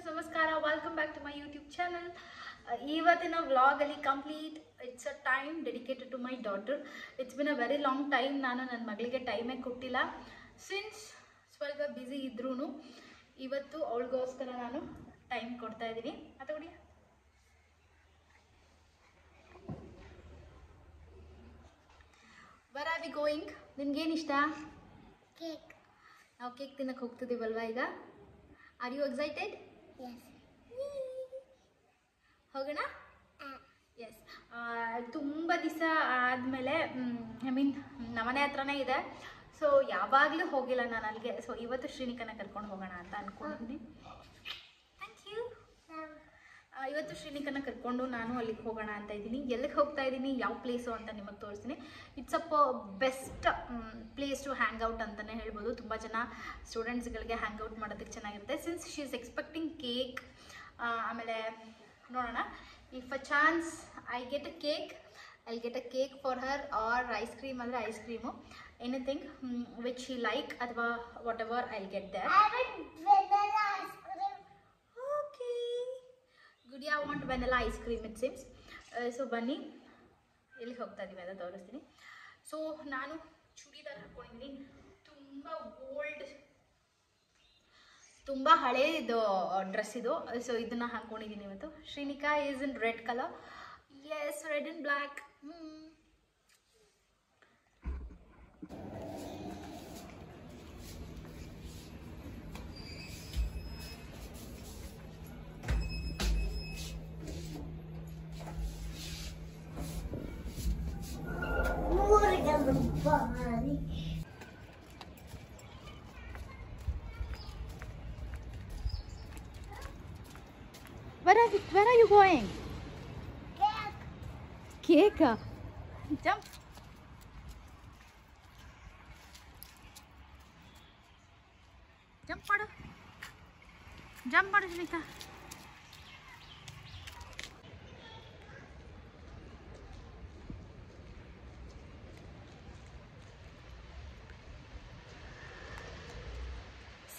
ನಮಸ್ಕಾರ, welcome back to my YouTube channel. ಇವತ್ತಿನ ವ್ಲಾಗಲ್ಲಿ complete it's a time dedicated to my daughter. It's been a very long time. ನಾನು ನನ್ನ ಮಗಳಿಗೆ ಟೈಮೇ ಕೊಟ್ಟಿಲ್ಲ. ಸಿನ್ಸ್ ಸ್ವಲ್ಪ ಬ್ಯುಸಿ ಇದ್ರೂ ಇವತ್ತು ಅವಳಿಗೋಸ್ಕರ ನಾನು ಟೈಮ್ ಕೊಡ್ತಾ ಇದ್ದೀನಿ. ಮಾತಾಡಿ. Where are we going? ನಿಮ್ಗೇನು ಇಷ್ಟ? ಕೇಕ್. ನಾವು ಕೇಕ್ ತಿನ್ನಕ್ಕೆ ಹೋಗ್ತಿದ್ದೀವಲ್ವಾ ಈಗ? Are you excited? ಹೋಗೋಣ? ಎಸ್. ತುಂಬ ದಿವಸ ಆದಮೇಲೆ ಐ ಮೀನ್ ನಮ್ಮನೆ ಹತ್ರನೇ ಇದೆ. ಸೊ ಯಾವಾಗಲೂ ಹೋಗಿಲ್ಲ ನಾನು ಅಲ್ಲಿಗೆ. ಸೊ ಇವತ್ತು ಶ್ರೀನಿಕನ ಕರ್ಕೊಂಡು ಹೋಗೋಣ ಅಂತ ಅಂದ್ಕೊಂಡಿದ್ದೀನಿ. Thank you. ಇವತ್ತು ಶ್ರೀನಿಕನ ಕರ್ಕೊಂಡು ನಾನು ಅಲ್ಲಿಗೆ ಹೋಗೋಣ ಅಂತ ಇದ್ದೀನಿ. ಎಲ್ಲಿಗೆ ಹೋಗ್ತಾ ಇದ್ದೀನಿ, ಯಾವ ಪ್ಲೇಸು ಅಂತ ನಿಮಗೆ ತೋರಿಸ್ತೀನಿ. It's a best place to hang out ಅಂತಲೇ ಹೇಳ್ಬೋದು. ತುಂಬ ಜನ ಸ್ಟೂಡೆಂಟ್ಸ್ಗಳಿಗೆ ಹ್ಯಾಂಗ್ ಔಟ್ ಮಾಡೋದಕ್ಕೆ ಚೆನ್ನಾಗಿರುತ್ತೆ. Since she is expecting cake. ಆಮೇಲೆ ನೋಡೋಣ, if a chance I get a cake, I get a cake for her, or ice cream ಅಂದರೆ ice cream, anything which she like, ಅಥವಾ whatever I get there. Gudiya want vanilla ice cream it seems. So ಬನ್ನಿ, ಎಲ್ಲಿಗೆ ಹೋಗ್ತಾ ಇದ್ದೀವಿ ಅಂತ ತೋರಿಸ್ತೀನಿ. So ನಾನು ಚೂಡಿದಾರ್ ಹಾಕ್ಕೊಂಡಿದ್ದೀನಿ. ತುಂಬ ಹಳೇದು ಡ್ರೆಸ್ ಇದು. ಸೊ ಇದನ್ನು ಹಾಕ್ಕೊಂಡಿದ್ದೀನಿ ಇವತ್ತು. Shrinika is in red colour. Yes, red and black. Where are you going? Cake. Jump. Jump ಮಾಡು. Jump ಮಾಡು ಶ್ರೀನಿಕಾ.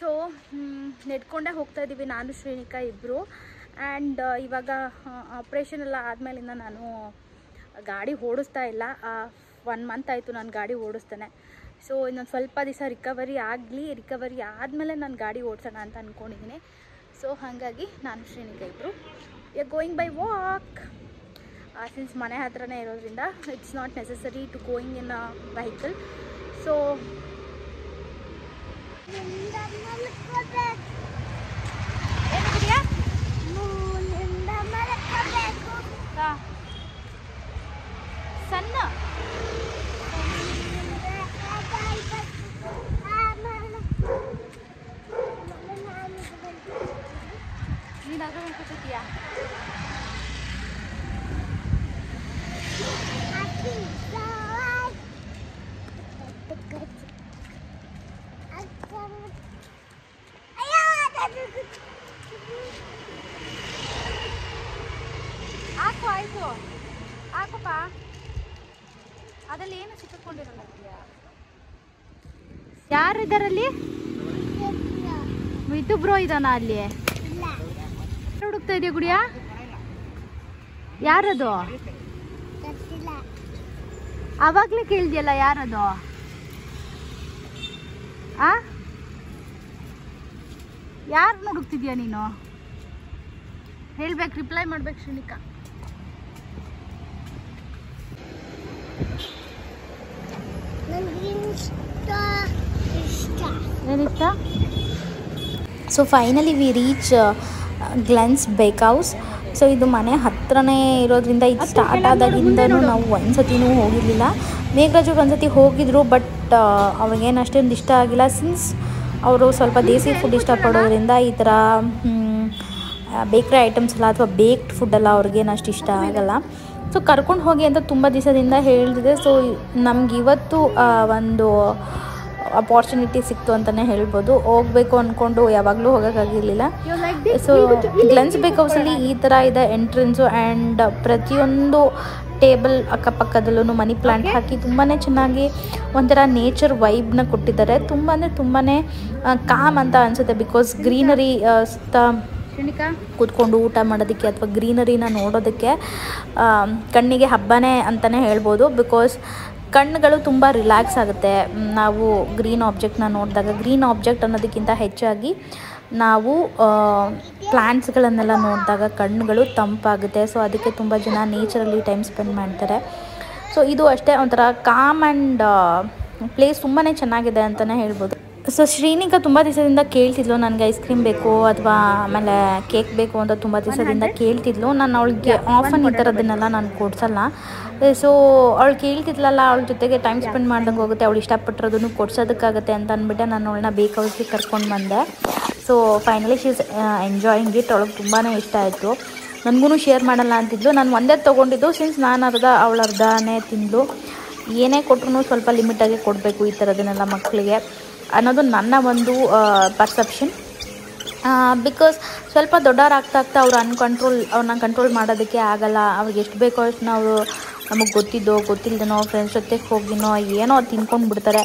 ಸೊ ನೆಡ್ಕೊಂಡೇ ಹೋಗ್ತಾ ಇದ್ದೀವಿ ನಾನು ಶ್ರೀನಿಕಾ ಇಬ್ಬರು. ಆ್ಯಂಡ್ ಇವಾಗ ಆಪ್ರೇಷನ್ ಎಲ್ಲ ಆದಮೇಲಿಂದ ನಾನು ಗಾಡಿ ಓಡಿಸ್ತಾ ಇಲ್ಲ. 1 ಮಂತ್ ಆಯಿತು ನಾನು ಗಾಡಿ ಓಡಿಸ್ತಾನೆ. ಸೊ ಇನ್ನೊಂದು ಸ್ವಲ್ಪ ದಿವಸ ರಿಕವರಿ ಆದಮೇಲೆ ನಾನು ಗಾಡಿ ಓಡಿಸೋಣ ಅಂತ ಅಂದ್ಕೊಂಡಿದ್ದೀನಿ. ಸೊ ಹಾಗಾಗಿ ನಾನು ಶ್ರೀನಿಕಾ ಇಬ್ಬರು we are going by walk. Since ಮನೆ ಹತ್ರನೇ ಇರೋದ್ರಿಂದ it's not necessary to going in a vehicle. So ಸಣ್ಣ ನೀನು ಅದ್ರ ಮಾಡ್ಕೊತಿದ್ದೀಯಾ? ಹಾಕು, ಆಯಿತು ಹಾಕಪ್ಪ. ಅದಲ್ಲಿ ಏನು ಸಿಕ್ಕೊಂಡಿರಲ್ಲ. ಯಾರಿದ್ದಾರಲ್ಲಿ? ಇದು ಬ್ರೋ ಇದಾನ ಅಲ್ಲಿ. ಹುಡುಕ್ತಾ ಇದೆಯಾ ಗುಡಿಯಾ? ಯಾರದು? ಅವಾಗ್ಲೇ ಕೇಳಿದ್ಯಲ್ಲ ಯಾರದು? ಯಾರನ್ನ ಹುಡುಕ್ತಿದ್ಯಾ ನೀನು? ಹೇಳ್ಬೇಕು, ರಿಪ್ಲೈ ಮಾಡ್ಬೇಕು Shrinika. ಏನಿಷ್ಟ? So finally we reach ಗ್ಲೆನ್ಸ್ ಬೇಕ್ ಹೌಸ್. ಸೊ ಇದು ಮನೆ ಹತ್ರನೇ ಇರೋದ್ರಿಂದ ಇದು ಸ್ಟಾರ್ಟ್ ಆದಾಗಿಂದನೂ ನಾವು ಒಂದ್ಸತಿನೂ ಹೋಗಿರಲಿಲ್ಲ. ಮೇಘರಾಜ್ ಒಂದ್ಸತಿ ಹೋಗಿದ್ರು, ಬಟ್ ಅವ್ರಿಗೇನು ಅಷ್ಟೊಂದು ಇಷ್ಟ ಆಗಿಲ್ಲ. ಸಿನ್ಸ್ ಅವರು ಸ್ವಲ್ಪ ದೇಸಿ ಫುಡ್ ಇಷ್ಟಪಡೋದ್ರಿಂದ ಈ ಥರ ಬೇಕ್ರಿ ಐಟಮ್ಸ್ ಎಲ್ಲ ಅಥವಾ ಬೇಕ್ಡ್ ಫುಡ್ಡೆಲ್ಲ ಅವ್ರಿಗೇನು ಅಷ್ಟು ಇಷ್ಟ ಆಗಲ್ಲ. ಸೊ ಕರ್ಕೊಂಡು ಹೋಗಿ ಅಂತ ತುಂಬ ದಿವಸದಿಂದ ಹೇಳ್ತಿದೆ. ಸೊ ನಮ್ಗೆ ಇವತ್ತು ಒಂದು ಅಪಾರ್ಚುನಿಟಿ ಸಿಕ್ತು ಅಂತಲೇ ಹೇಳ್ಬೋದು. ಹೋಗಬೇಕು ಅಂದ್ಕೊಂಡು ಯಾವಾಗಲೂ ಹೋಗೋಕ್ಕಾಗಿರಲಿಲ್ಲ. ಸೊ ಗ್ಲೆನ್ಸ್ ಬೇಕ್ ಹೌಸಲ್ಲಿ ಈ ಥರ ಇದೆ ಎಂಟ್ರೆನ್ಸು. ಆ್ಯಂಡ್ ಪ್ರತಿಯೊಂದು ಟೇಬಲ್ ಅಕ್ಕಪಕ್ಕದಲ್ಲೂ ಮನಿ ಪ್ಲಾಂಟ್ ಹಾಕಿ ತುಂಬಾ ಚೆನ್ನಾಗಿ ಒಂಥರ ನೇಚರ್ ವೈಬ್ನ ಕೊಟ್ಟಿದ್ದಾರೆ. ತುಂಬ ಅಂದರೆ ತುಂಬಾ ಕಾಮ್ ಅಂತ ಅನಿಸುತ್ತೆ. ಬಿಕಾಸ್ ಗ್ರೀನರಿ ಕೂತ್ಕೊಂಡು ಊಟ ಮಾಡೋದಕ್ಕೆ ಅಥವಾ ಗ್ರೀನರಿನ ನೋಡೋದಕ್ಕೆ ಕಣ್ಣಿಗೆ ಹಬ್ಬನೇ ಅಂತಲೇ ಹೇಳ್ಬೋದು. ಬಿಕಾಸ್ ಕಣ್ಣುಗಳು ತುಂಬ ರಿಲ್ಯಾಕ್ಸ್ ಆಗುತ್ತೆ ನಾವು ಗ್ರೀನ್ ಆಬ್ಜೆಕ್ಟ್ನ ನೋಡಿದಾಗ. ಗ್ರೀನ್ ಆಬ್ಜೆಕ್ಟ್ ಅನ್ನೋದಕ್ಕಿಂತ ಹೆಚ್ಚಾಗಿ ನಾವು ಪ್ಲ್ಯಾಂಟ್ಸ್ಗಳನ್ನೆಲ್ಲ ನೋಡಿದಾಗ ಕಣ್ಣುಗಳು ತಂಪಾಗುತ್ತೆ. ಸೊ ಅದಕ್ಕೆ ತುಂಬ ಜನ ನೇಚರಲ್ಲಿ ಟೈಮ್ ಸ್ಪೆಂಡ್ ಮಾಡ್ತಾರೆ. ಸೊ ಇದು ಅಷ್ಟೇ ಒಂಥರ ಕಾಮ್ ಆ್ಯಂಡ್ ಪ್ಲೇಸ್ ತುಂಬಾ ಚೆನ್ನಾಗಿದೆ ಅಂತಲೇ ಹೇಳ್ಬೋದು. ಸೊ ಶ್ರೀನಿಕಾ ತುಂಬ ದಿವಸದಿಂದ ಕೇಳ್ತಿದ್ಲು ನನಗೆ ಐಸ್ ಕ್ರೀಮ್ ಬೇಕು ಅಥವಾ ಆಮೇಲೆ ಕೇಕ್ ಬೇಕು ಅಂತ ತುಂಬ ದಿವಸದಿಂದ ಕೇಳ್ತಿದ್ಲು. ನಾನು ಅವಳಿಗೆ ಆಫನ್ ಈ ಥರದನ್ನೆಲ್ಲ ನಾನು ಕೊಡ್ಸಲ್ಲ. ಸೊ ಅವಳು ಕೇಳ್ತಿದ್ಲಲ್ಲ, ಅವಳ ಜೊತೆಗೆ ಟೈಮ್ ಸ್ಪೆಂಡ್ ಮಾಡ್ದಂಗೆ ಹೋಗುತ್ತೆ, ಅವಳು ಇಷ್ಟಪಟ್ಟಿರೋದನ್ನು ಕೊಡ್ಸೋದಕ್ಕಾಗುತ್ತೆ ಅಂತ ಅಂದ್ಬಿಟ್ಟೆ ನಾನು ಅವಳನ್ನ ಬೇಕ್ ಹೌಸ್ಗೆ ಕರ್ಕೊಂಡು ಬಂದೆ. So finally she is enjoying it. ಅವಳಿಗೆ ತುಂಬಾ ಇಷ್ಟ ಆಯಿತು. ನನಗೂ ಶೇರ್ ಮಾಡಲ್ಲ ಅಂತಿದ್ಲು. ನಾನು ಒಂದೇ ತೊಗೊಂಡಿದ್ದು, ಸಿನ್ಸ್ ನಾನು ಅರ್ಧ ಅವಳು ಅರ್ಧನೇ ತಿಂದು. ಏನೇ ಕೊಟ್ಟರು ಸ್ವಲ್ಪ ಲಿಮಿಟಾಗಿ ಕೊಡಬೇಕು ಈ ಥರದನ್ನೆಲ್ಲ ಮಕ್ಕಳಿಗೆ ಅನ್ನೋದು ನನ್ನ ಒಂದು ಪರ್ಸೆಪ್ಷನ್. ಬಿಕಾಸ್ ಸ್ವಲ್ಪ ದೊಡ್ಡವರಾಗ್ತಾ ಅವ್ರನ್ನ ಕಂಟ್ರೋಲ್ ಮಾಡೋದಕ್ಕೆ ಆಗಲ್ಲ. ಅವ್ರಿಗೆ ಎಷ್ಟು ಬೇಕೋ ಅಷ್ಟನ್ನ ಅವರು ನಮಗೆ ಗೊತ್ತಿಲ್ಲದೇನೋ ಫ್ರೆಂಡ್ಸ್ ಜೊತೆಗೆ ಹೋಗಿನೋ ಏನೋ ತಿನ್ಕೊಂಡು ಬಿಡ್ತಾರೆ.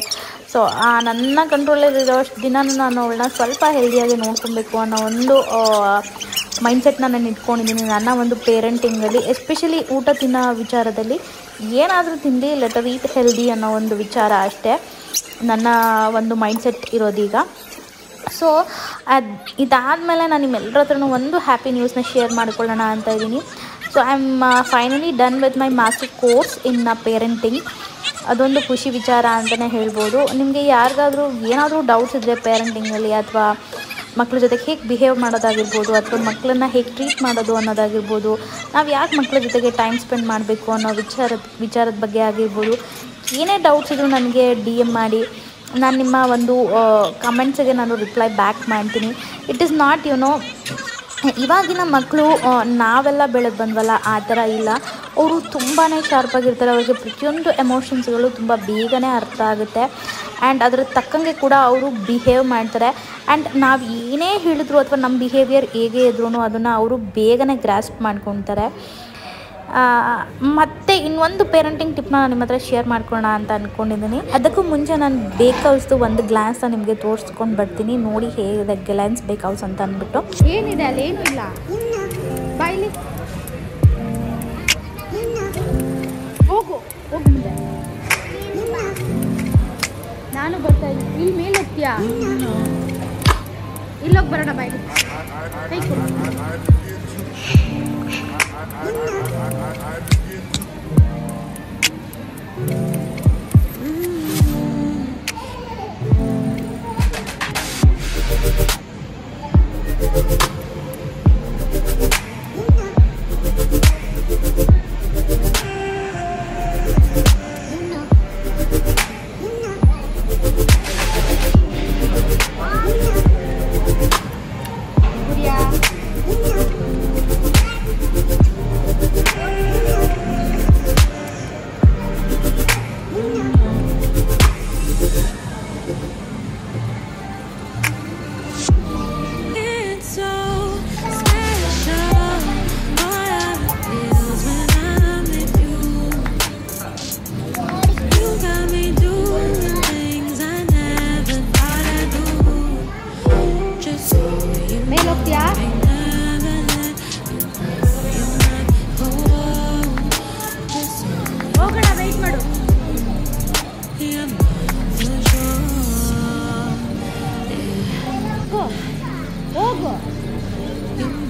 ಸೊ ನನ್ನ ಕಂಟ್ರೋಲಲ್ಲಿರೋಷ್ಟು ದಿನ ನಾನು ಅವಳನ್ನ ಸ್ವಲ್ಪ ಹೆಲ್ದಿಯಾಗಿ ನೋಡ್ಕೊಬೇಕು ಅನ್ನೋ ಒಂದು ಮೈಂಡ್ಸೆಟ್ನ ನಾನು ಇಟ್ಕೊಂಡಿದ್ದೀನಿ ನನ್ನ ಒಂದು ಪೇರೆಂಟಿಂಗಲ್ಲಿ. ಎಸ್ಪೆಷಲಿ ಊಟ ತಿನ್ನೋ ವಿಚಾರದಲ್ಲಿ ಏನಾದರೂ ತಿಂದು ಲೆಟರ್ ಈಟ್ ಹೆಲ್ದಿ ಅನ್ನೋ ಒಂದು ವಿಚಾರ ಅಷ್ಟೇ ನನ್ನ ಒಂದು ಮೈಂಡ್ಸೆಟ್ ಇರೋದೀಗ. ಸೊ ಇದಾದಮೇಲೆ ನಾನು ನಿಮ್ಮೆಲ್ಲರ ಹತ್ರನೂ ಒಂದು ಹ್ಯಾಪಿ ನ್ಯೂಸ್ನ ಶೇರ್ ಮಾಡ್ಕೊಳ್ಳೋಣ ಅಂತ ಇದ್ದೀನಿ. So I am finally done with my master course in parenting. ಅದೊಂದು ಖುಷಿ ವಿಚಾರ ಅಂತಲೇ ಹೇಳ್ಬೋದು. ನಿಮಗೆ ಯಾರಿಗಾದರೂ ಏನಾದರೂ ಡೌಟ್ಸ್ ಇದ್ದರೆ ಪೇರೆಂಟಿಂಗಲ್ಲಿ ಅಥವಾ ಮಕ್ಕಳ ಜೊತೆಗೆ ಹೇಗೆ ಬಿಹೇವ್ ಮಾಡೋದಾಗಿರ್ಬೋದು ಅಥವಾ ಮಕ್ಕಳನ್ನ ಹೇಗೆ ಟ್ರೀಟ್ ಮಾಡೋದು ಅನ್ನೋದಾಗಿರ್ಬೋದು, ನಾವು ಯಾಕೆ ಮಕ್ಕಳ ಜೊತೆಗೆ ಟೈಮ್ ಸ್ಪೆಂಡ್ ಮಾಡಬೇಕು ಅನ್ನೋ ವಿಚಾರದ ಬಗ್ಗೆ ಆಗಿರ್ಬೋದು, ಏನೇ ಡೌಟ್ಸ್ ಇದ್ದರೂ ನನಗೆ DM ಮಾಡಿ. ನಾನು ನಿಮ್ಮ ಒಂದು ಕಮೆಂಟ್ಸಿಗೆ ನಾನು ರಿಪ್ಲೈ ಬ್ಯಾಕ್ ಮಾಡ್ತೀನಿ. ಇಟ್ ಈಸ್ ನಾಟ್ ಇವಾಗಿನ ಮಕ್ಕಳು ನಾವೆಲ್ಲ ಬೆಳೆದು ಬಂದ್ವಲ್ಲ ಆ ಥರ ಇಲ್ಲ. ಅವರು ತುಂಬಾ ಶಾರ್ಪಾಗಿರ್ತಾರೆ. ಅವ್ರಿಗೆ ಪ್ರತಿಯೊಂದು ಎಮೋಷನ್ಸ್ಗಳು ತುಂಬ ಬೇಗನೆ ಅರ್ಥ ಆಗುತ್ತೆ. ಆ್ಯಂಡ್ ಅದರ ತಕ್ಕಂಗೆ ಕೂಡ ಅವರು ಬಿಹೇವ್ ಮಾಡ್ತಾರೆ. ಆ್ಯಂಡ್ ನಾವು ಏನೇ ಹೇಳಿದ್ರು ಅಥವಾ ನಮ್ಮ ಬಿಹೇವಿಯರ್ ಹೇಗೆ ಇದ್ರೂ ಅದನ್ನು ಅವರು ಬೇಗನೆ ಗ್ರಾಸ್ಪ್ ಮಾಡ್ಕೊತಾರೆ. ಮತ್ತು ಇನ್ನೊಂದು ಪೇರೆಂಟಿಂಗ್ ಟಿಪ್ನ ನಾನು ನಿಮ್ಮ ಹತ್ರ ಶೇರ್ ಮಾಡ್ಕೊಳ್ಳೋಣ ಅಂತ ಅಂದ್ಕೊಂಡಿದ್ದೀನಿ. ಅದಕ್ಕೂ ಮುಂಚೆ ನಾನು ಬೇಕ್ ಹೌಸ್ದು ಒಂದು ಗ್ಲಾನ್ಸ್ನ ನಿಮಗೆ ತೋರಿಸ್ಕೊಂಡು ಬರ್ತೀನಿ. ನೋಡಿ ಹೇಗಿದೆ ಗ್ಲಾನ್ಸ್ ಬೇಕ್ ಹೌಸ್ ಅಂತ ಅಂದ್ಬಿಟ್ಟು. ಏನಿದೆ ಅಲ್ಲಿ? ಏನೂ ಇಲ್ಲ. ಬಾಯ್ಲಿ ಹೋಗು ಮುಂದೆ. ನಾನು ಬರ್ತಾ ಇದ್ದೀನಿ. ಇಲ್ಲಿ ಮೇಲೆ ಹೋಗ್ತೀಯಾ? ಇಲ್ಲೋಗಿ ಬರೋಣ. ಬಾಯ್ಲಿ ಕೈ ಕೊಡು.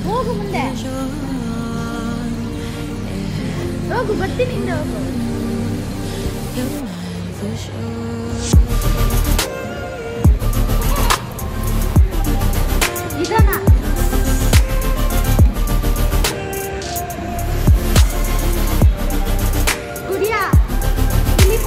ಹೋಗು ಮುಂದೆ ಹೋಗು. ಬರ್ತೀನಿ ಹಿಂದೆ ಹೋಗು. ನಿಧಾನ. ಗುಡಿಯಾ ಇಲ್ಲಿ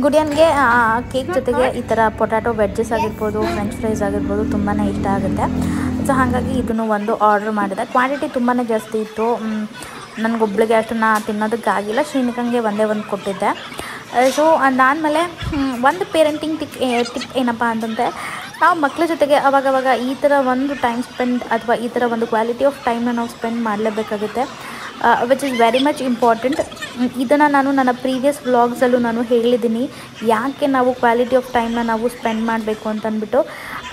ಗುಡಿಯನ್ಗೆ ಕೇಕ್ ಜೊತೆಗೆ ಈ ಥರ ಪೊಟ್ಯಾಟೊ ವೆಜ್ಜಸ್ ಆಗಿರ್ಬೋದು, ಫ್ರೆಂಚ್ ಫ್ರೈಸ್ ಆಗಿರ್ಬೋದು ತುಂಬಾ ಇಷ್ಟ ಆಗುತ್ತೆ. ಸೊ ಹಾಗಾಗಿ ಇದನ್ನು ಒಂದು ಆರ್ಡ್ರ್ ಮಾಡಿದೆ. ಕ್ವಾಂಟಿಟಿ ತುಂಬಾ ಜಾಸ್ತಿ ಇತ್ತು. ನನಗೊಬ್ಳಿಗೆ ಅಷ್ಟನ್ನು ತಿನ್ನೋದಕ್ಕಾಗಿಲ್ಲ. ಶ್ರೀನಿಕಂಗೆ ಒಂದೇ ಒಂದು ಕೊಟ್ಟಿದ್ದೆ. ಸೊ ಅದಾದಮೇಲೆ ಒಂದು ಪೇರೆಂಟಿಂಗ್ ಟಿಪ್ ಏನಪ್ಪ ಅಂತಂದರೆ, ನಾವು ಮಕ್ಕಳ ಜೊತೆಗೆ ಅವಾಗವಾಗ ಈ ಥರ ಒಂದು ಟೈಮ್ ಸ್ಪೆಂಡ್ ಅಥವಾ ಈ ಥರ ಒಂದು ಕ್ವಾಲಿಟಿ ಆಫ್ ಟೈಮ್ನ ನಾವು ಸ್ಪೆಂಡ್ ಮಾಡಲೇಬೇಕಾಗುತ್ತೆ, which is very much important. ಇದನ್ನು ನಾನು ನನ್ನ ಪ್ರೀವಿಯಸ್ ವ್ಲಾಗ್ಸಲ್ಲೂ ನಾನು ಹೇಳಿದ್ದೀನಿ, ಯಾಕೆ ನಾವು ಕ್ವಾಲಿಟಿ ಆಫ್ ಟೈಮ್ನ ನಾವು ಸ್ಪೆಂಡ್ ಮಾಡಬೇಕು ಅಂತಂದ್ಬಿಟ್ಟು.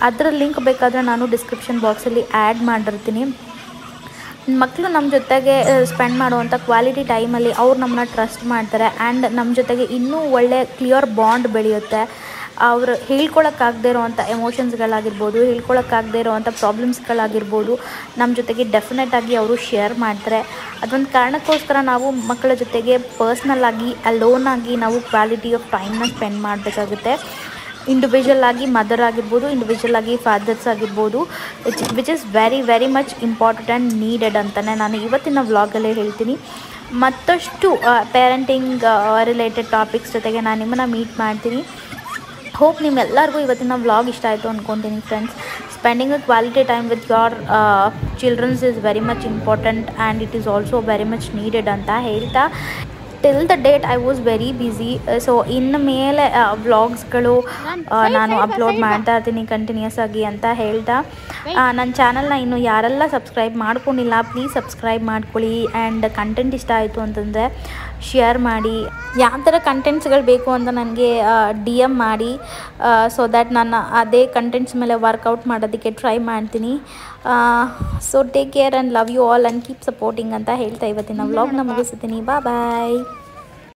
ಅದರ ಲಿಂಕ್ ಬೇಕಾದರೆ ನಾನು ಡಿಸ್ಕ್ರಿಪ್ಷನ್ ಬಾಕ್ಸಲ್ಲಿ ಆ್ಯಡ್ ಮಾಡಿರ್ತೀನಿ. ಮಕ್ಕಳು ನಮ್ಮ ಜೊತೆಗೆ ಸ್ಪೆಂಡ್ ಮಾಡುವಂಥ ಕ್ವಾಲಿಟಿ ಟೈಮಲ್ಲಿ ಅವ್ರು ನಮ್ಮನ್ನ ಟ್ರಸ್ಟ್ ಮಾಡ್ತಾರೆ ಆ್ಯಂಡ್ ನಮ್ಮ ಜೊತೆಗೆ ಇನ್ನೂ ಒಳ್ಳೆ ಕ್ಲಿಯರ್ ಬಾಂಡ್ ಬೆಳೆಯುತ್ತೆ. ಅವರು ಹೇಳ್ಕೊಳಕ್ಕಾಗದೇ ಇರೋವಂಥ ಎಮೋಷನ್ಸ್ಗಳಾಗಿರ್ಬೋದು, ಹೇಳ್ಕೊಳಕ್ಕಾಗದೇ ಇರೋವಂಥ ಪ್ರಾಬ್ಲಮ್ಸ್ಗಳಾಗಿರ್ಬೋದು ನಮ್ಮ ಜೊತೆಗೆ ಡೆಫಿನೆಟಾಗಿ ಅವರು ಶೇರ್ ಮಾಡ್ತಾರೆ. ಅದೊಂದು ಕಾರಣಕ್ಕೋಸ್ಕರ ನಾವು ಮಕ್ಕಳ ಜೊತೆಗೆ ಪರ್ಸ್ನಲ್ಲಾಗಿ ಅಲೋನಾಗಿ ನಾವು ಕ್ವಾಲಿಟಿ ಆಫ್ ಟೈಮ್ನ ಸ್ಪೆಂಡ್ ಮಾಡಬೇಕಾಗುತ್ತೆ. ಇಂಡಿವಿಜುವಲ್ ಆಗಿ ಮದರ್ ಆಗಿರ್ಬೋದು, ಇಂಡಿವಿಜುವಲ್ ಆಗಿ ಫಾದರ್ಸ್ ಆಗಿರ್ಬೋದು, which is very very much important and needed ಅಂತಲೇ ನಾನು ಇವತ್ತಿನ ವ್ಲಾಗಲ್ಲೇ ಹೇಳ್ತೀನಿ. ಮತ್ತಷ್ಟು ಪೇರೆಂಟಿಂಗ್ ರಿಲೇಟೆಡ್ ಟಾಪಿಕ್ಸ್ ಜೊತೆಗೆ ನಾನು ನಿಮ್ಮನ್ನು ಮೀಟ್ ಮಾಡ್ತೀನಿ. ಹೋಪ್ ನಿಮ್ಮೆಲ್ಲರಿಗೂ ಇವತ್ತಿನ ವ್ಲಾಗ್ ಇಷ್ಟ ಆಯಿತು ಅಂದ್ಕೊತೀನಿ friends. Spending a quality time with your childrens is very much important and it is also very much needed ಅಂತ ಹೇಳ್ತಾ, till the date I was very busy. So ಇನ್ನು ಮೇಲೆ ವ್ಲಾಗ್ಸ್ಗಳು ನಾನು ಅಪ್ಲೋಡ್ ಮಾಡ್ತಾ ಇರ್ತೀನಿ ಕಂಟಿನ್ಯೂಸ್ ಆಗಿ ಅಂತ ಹೇಳ್ತಾ, ನನ್ನ ಚಾನಲ್ನ ಇನ್ನು ಯಾರೆಲ್ಲ ಸಬ್ಸ್ಕ್ರೈಬ್ ಮಾಡ್ಕೊಂಡಿಲ್ಲ ಪ್ಲೀಸ್ ಸಬ್ಸ್ಕ್ರೈಬ್ ಮಾಡ್ಕೊಳ್ಳಿ. ಆ್ಯಂಡ್ ಕಂಟೆಂಟ್ ಇಷ್ಟ ಆಯಿತು ಅಂತಂದರೆ ಶೇರ್ ಮಾಡಿ. ಯಾವ ಥರ ಕಂಟೆಂಟ್ಸ್ಗಳು ಬೇಕು ಅಂತ ನನಗೆ DM ಮಾಡಿ, ಸೊ ದ್ಯಾಟ್ ನಾನು ಅದೇ ಕಂಟೆಂಟ್ಸ್ ಮೇಲೆ ವರ್ಕೌಟ್ ಮಾಡೋದಕ್ಕೆ ಟ್ರೈ ಮಾಡ್ತೀನಿ. So take care and love you all and keep supporting ಅಂತ ಹೇಳ್ತಾ ಇವತ್ತಿನ ವ್ಲಾಗ್ನ ಮುಗಿಸ್ತೀನಿ. ಬಾಯ್.